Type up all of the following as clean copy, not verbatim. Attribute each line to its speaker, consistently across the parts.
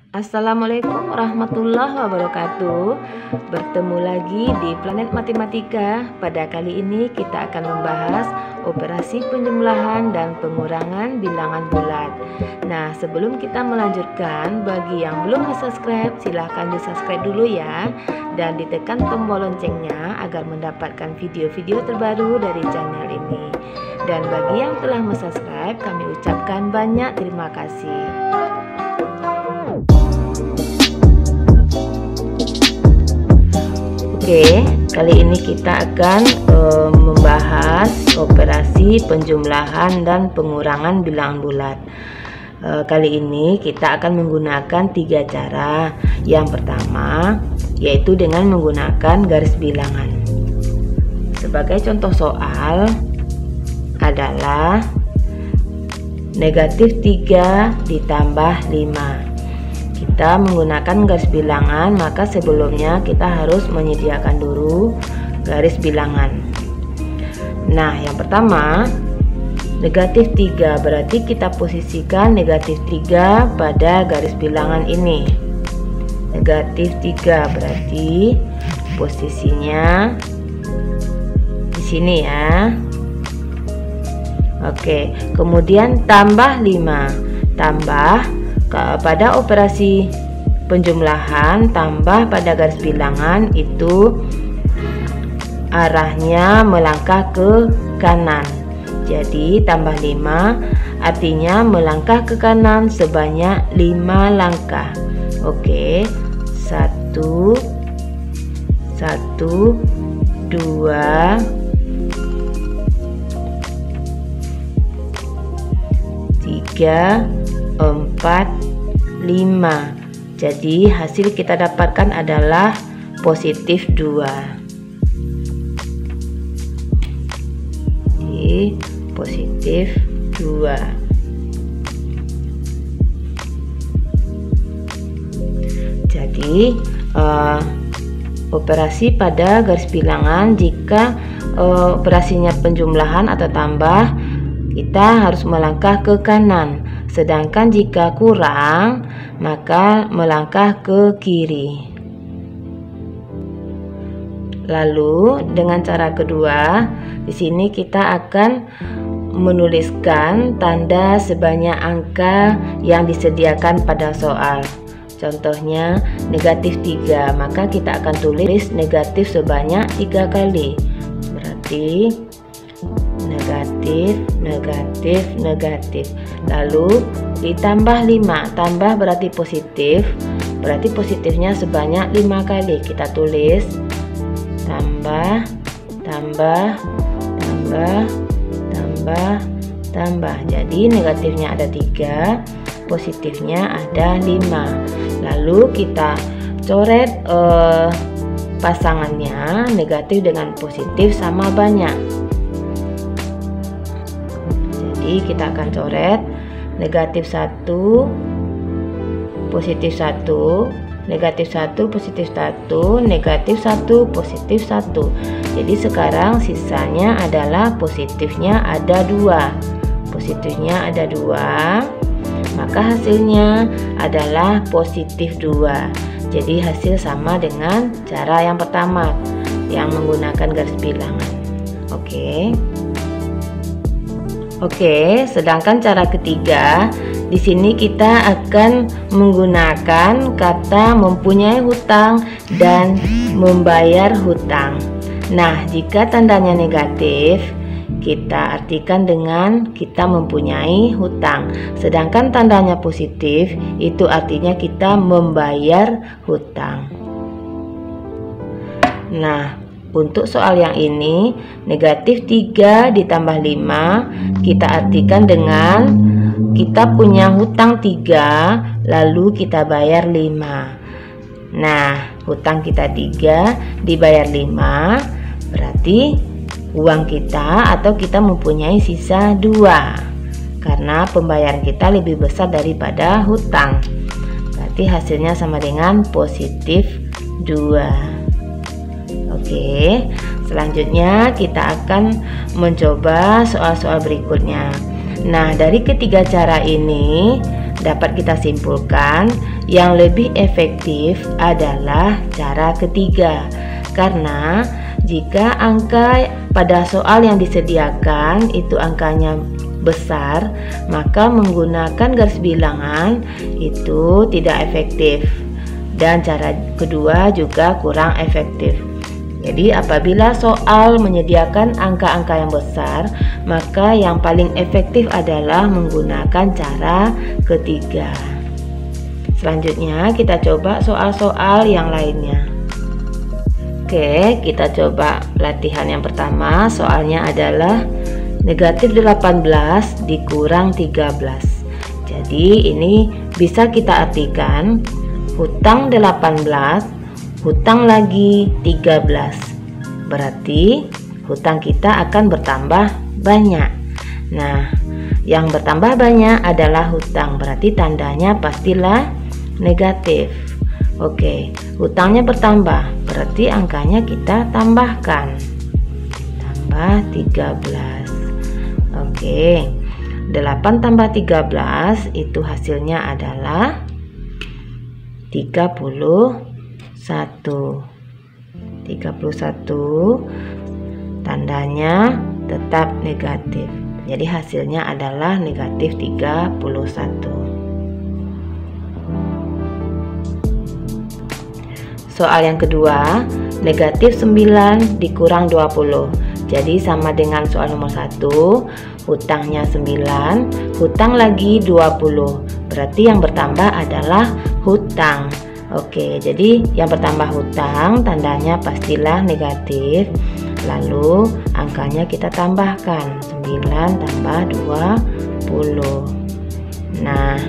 Speaker 1: Assalamualaikum warahmatullahi wabarakatuh. Bertemu lagi di Planet Matematika. Pada kali ini kita akan membahas operasi penjumlahan dan pengurangan bilangan bulat. Nah, sebelum kita melanjutkan, bagi yang belum subscribe, silahkan di subscribe dulu ya, dan ditekan tombol loncengnya agar mendapatkan video-video terbaru dari channel ini. Dan bagi yang telah subscribe, kami ucapkan banyak terima kasih. Oke, kali ini kita akan membahas operasi penjumlahan dan pengurangan bilangan bulat. Kali ini kita akan menggunakan 3 cara. Yang pertama yaitu dengan menggunakan garis bilangan. Sebagai contoh soal adalah negatif 3 ditambah 5. Kita menggunakan garis bilangan, maka sebelumnya kita harus menyediakan dulu garis bilangan. Nah, yang pertama negatif 3, berarti kita posisikan negatif 3 pada garis bilangan ini. Negatif 3 berarti posisinya di sini ya. Oke, kemudian tambah 5. Tambah pada operasi penjumlahan, tambah pada garis bilangan itu arahnya melangkah ke kanan. Jadi tambah 5 artinya melangkah ke kanan sebanyak 5 langkah. Oke, 1 2 3 4 5. Jadi hasil kita dapatkan adalah positif 2. Jadi positif 2. Jadi operasi pada garis bilangan, jika operasinya penjumlahan atau tambah, kita harus melangkah ke kanan. Sedangkan jika kurang, maka melangkah ke kiri. Lalu dengan cara kedua, di sini kita akan menuliskan tanda sebanyak angka yang disediakan pada soal. Contohnya negatif 3, maka kita akan tulis negatif sebanyak 3 kali. Berarti negatif, negatif, negatif. Lalu ditambah 5, tambah berarti positif. Berarti positifnya sebanyak 5 kali. Kita tulis tambah, tambah, tambah, tambah, tambah. Jadi negatifnya ada 3, positifnya ada 5. Lalu kita coret pasangannya, negatif dengan positif sama banyak. Kita akan coret negatif 1 positif 1, negatif 1 positif 1, negatif 1 positif 1. Jadi sekarang sisanya adalah positifnya ada 2. Positifnya ada 2, maka hasilnya adalah positif 2. Jadi hasil sama dengan cara yang pertama yang menggunakan garis bilangan. Oke, sedangkan cara ketiga, di sini kita akan menggunakan kata mempunyai hutang dan membayar hutang. Nah, jika tandanya negatif, kita artikan dengan kita mempunyai hutang. Sedangkan tandanya positif, itu artinya kita membayar hutang. Nah, untuk soal yang ini, negatif 3 ditambah 5, kita artikan dengan kita punya hutang 3, lalu kita bayar 5. Nah, hutang kita 3 dibayar 5, berarti uang kita atau kita mempunyai sisa 2. Karena pembayaran kita lebih besar daripada hutang. Berarti hasilnya sama dengan positif 2. Oke, selanjutnya kita akan mencoba soal-soal berikutnya. Nah, dari ketiga cara ini dapat kita simpulkan yang lebih efektif adalah cara ketiga, karena jika angka pada soal yang disediakan itu angkanya besar, maka menggunakan garis bilangan itu tidak efektif, dan cara kedua juga kurang efektif. Jadi apabila soal menyediakan angka-angka yang besar, maka yang paling efektif adalah menggunakan cara ketiga. Selanjutnya kita coba soal-soal yang lainnya. Oke, kita coba latihan yang pertama. Soalnya adalah negatif 18 dikurang 13. Jadi ini bisa kita artikan hutang 18, hutang lagi 13. Berarti hutang kita akan bertambah banyak. Nah, yang bertambah banyak adalah hutang, berarti tandanya pastilah negatif. Oke, hutangnya bertambah, berarti angkanya kita tambahkan. Tambah 13. Oke, 8 tambah 13 itu hasilnya adalah 31. 31 tandanya tetap negatif. Jadi hasilnya adalah negatif 31. Soal yang kedua, negatif 9 dikurang 20. Jadi sama dengan soal nomor 1, hutangnya 9, hutang lagi 20. Berarti yang bertambah adalah hutang. Oke, jadi yang bertambah hutang tandanya pastilah negatif. Lalu angkanya kita tambahkan 9 tambah 20. Nah,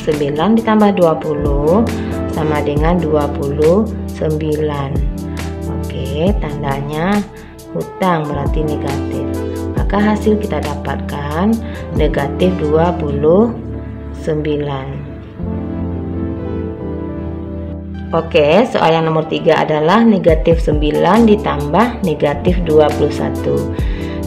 Speaker 1: 9 ditambah 20 sama dengan 29. Oke, tandanya hutang berarti negatif. Maka hasil kita dapatkan negatif 29. Oke, soal yang nomor 3 adalah negatif 9 ditambah negatif 21.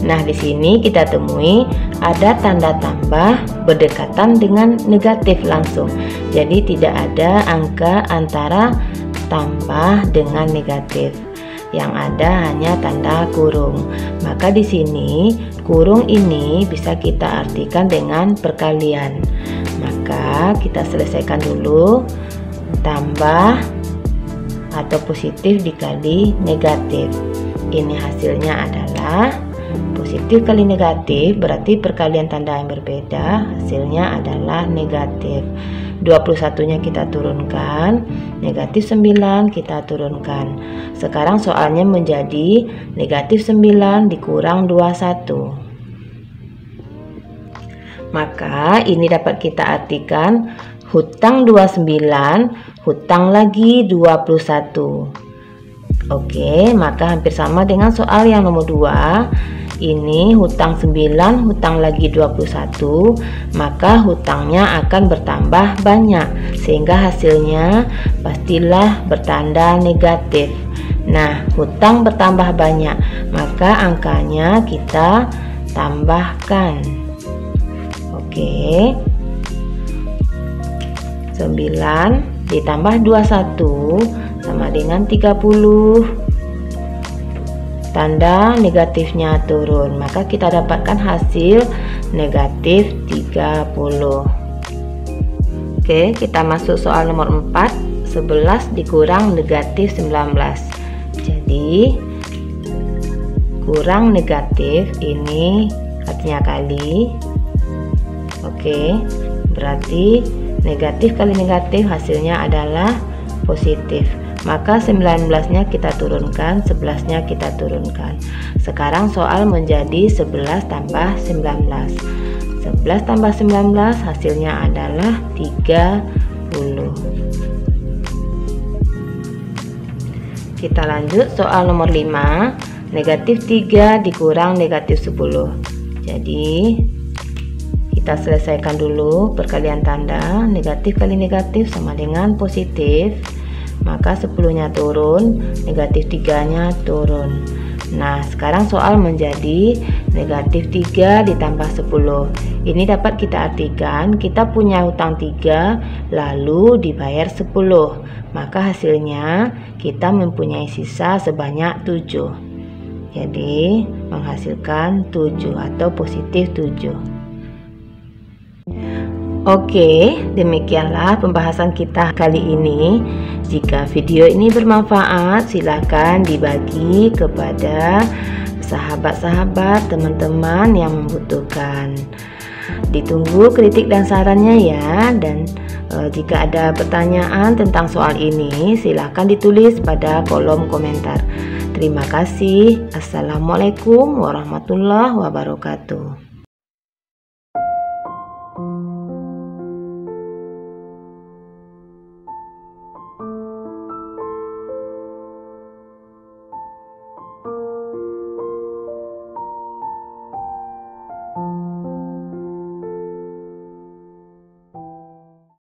Speaker 1: Nah, di sini kita temui ada tanda tambah berdekatan dengan negatif langsung. Jadi tidak ada angka antara tambah dengan negatif. Yang ada hanya tanda kurung. Maka di sini kurung ini bisa kita artikan dengan perkalian. Maka kita selesaikan dulu. Tambah atau positif dikali negatif. Ini hasilnya adalah positif kali negatif, berarti perkalian tanda yang berbeda, hasilnya adalah negatif. 21 nya kita turunkan, negatif 9 kita turunkan. Sekarang soalnya menjadi negatif 9 dikurang 21. Maka ini dapat kita artikan hutang 29, hutang lagi 21. Oke, maka hampir sama dengan soal yang nomor 2. Ini hutang 9, hutang lagi 21, maka hutangnya akan bertambah banyak, sehingga hasilnya pastilah bertanda negatif. Nah, hutang bertambah banyak, maka angkanya kita tambahkan. Oke, 9 ditambah 21 sama dengan 30. Tanda negatifnya turun, maka kita dapatkan hasil negatif 30. Oke, kita masuk soal nomor 4. 11 dikurang negatif 19. Jadi kurang negatif ini artinya kali. Oke, berarti negatif kali negatif hasilnya adalah positif. Maka 19-nya kita turunkan, 11-nya kita turunkan. Sekarang soal menjadi 11 tambah 19. 11 tambah 19 hasilnya adalah 30. Kita lanjut soal nomor 5. Negatif 3 dikurang negatif 10. Jadi kita selesaikan dulu perkalian tanda. Negatif kali negatif sama dengan positif. Maka 10-nya turun, negatif 3-nya turun. Nah, sekarang soal menjadi negatif 3 ditambah 10. Ini dapat kita artikan kita punya hutang 3 lalu dibayar 10. Maka hasilnya kita mempunyai sisa sebanyak 7. Jadi menghasilkan 7 atau positif 7. Oke, demikianlah pembahasan kita kali ini. Jika video ini bermanfaat, silakan dibagi kepada sahabat-sahabat, teman-teman yang membutuhkan. Ditunggu kritik dan sarannya ya. Dan jika ada pertanyaan tentang soal ini, silakan ditulis pada kolom komentar. Terima kasih. Assalamualaikum warahmatullahi wabarakatuh.